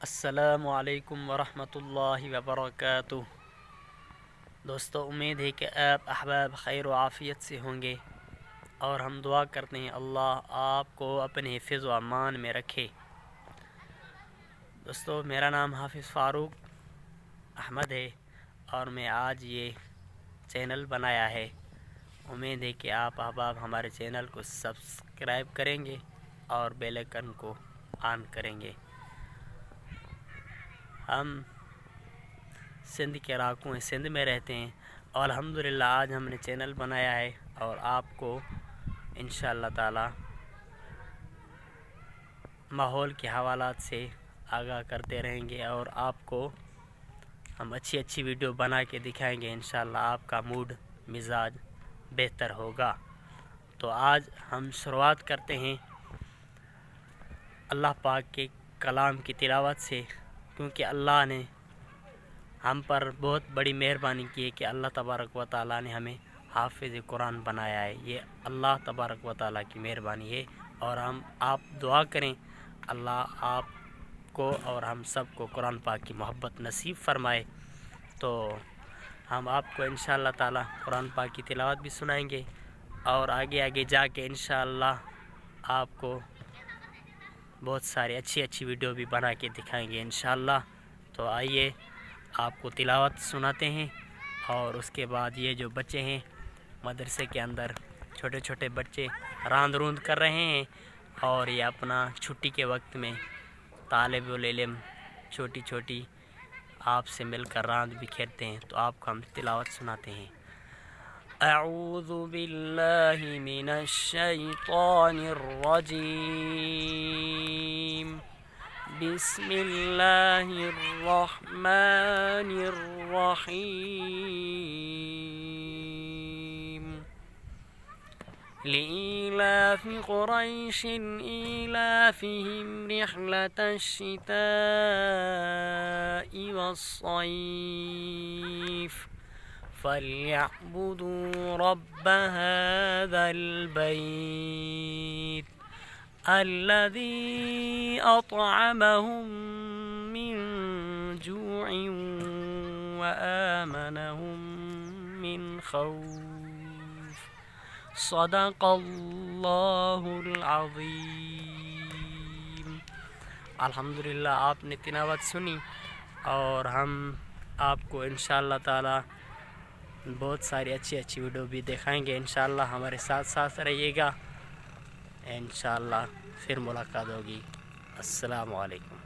السلام علیکم ورحمۃ اللہ وبرکاتہ۔ دوستو، امید ہے کہ آپ احباب خیر و عافیت سے ہوں گے، اور ہم دعا کرتے ہیں اللہ آپ کو اپنے حفظ و امان میں رکھے۔ دوستو، میرا نام حافظ فاروق احمد ہے، اور میں آج یہ چینل بنایا ہے۔ امید ہے کہ آپ احباب ہمارے چینل کو سبسکرائب کریں گے اور بیل آئیکن کو آن کریں گے۔ ہم سندھ کے علاقوں سندھ میں رہتے ہیں، اور الحمدللہ آج ہم نے چینل بنایا ہے، اور آپ کو انشاءاللہ تعالی ماحول کے حوالات سے آگاہ کرتے رہیں گے، اور آپ کو ہم اچھی ویڈیو بنا کے دکھائیں گے۔ انشاءاللہ آپ کا موڈ مزاج بہتر ہوگا۔ تو آج ہم شروعات کرتے ہیں اللہ پاک کے کلام کی تلاوت سے، کیونکہ اللہ نے ہم پر بہت بڑی مہربانی کی ہے کہ اللہ تبارک و تعالیٰ نے ہمیں حافظ قرآن بنایا ہے۔ یہ اللہ تبارک و تعالیٰ کی مہربانی ہے، اور آپ دعا کریں اللہ آپ کو اور ہم سب کو قرآن پاک کی محبت نصیب فرمائے۔ تو ہم آپ کو انشاءاللہ تعالیٰ قرآن پاک کی تلاوت بھی سنائیں گے، اور آگے جا کے انشاءاللہ آپ کو بہت ساری اچھی ویڈیو بھی بنا کے دکھائیں گے انشاءاللہ۔ تو آئیے آپ کو تلاوت سناتے ہیں، اور اس کے بعد یہ جو بچے ہیں مدرسے کے اندر، چھوٹے بچے راند روند کر رہے ہیں، اور یہ اپنا چھٹی کے وقت میں طالب العلم چھوٹی آپ سے مل کر راند بھی کھیلتے ہیں۔ تو آپ کو ہم تلاوت سناتے ہیں۔ اعوذ باللہ من الشیطان الرجیم، بسم اللہ الرحمن الرحیم، لإيلاف قريش إيلافهم رحلة الشتاء والصيف، فليعبدوا رب هذا البيت الذي أطعمهم من جوع وآمنهم من خوف، صدق اللہ العظیم۔ الحمدللہ آپ نے تلاوت سنی، اور ہم آپ کو انشاءاللہ تعالی بہت ساری اچھی ویڈیو بھی دکھائیں گے۔ انشاءاللہ ہمارے ساتھ رہیے گا، انشاءاللہ پھر ملاقات ہوگی۔ السلام علیکم۔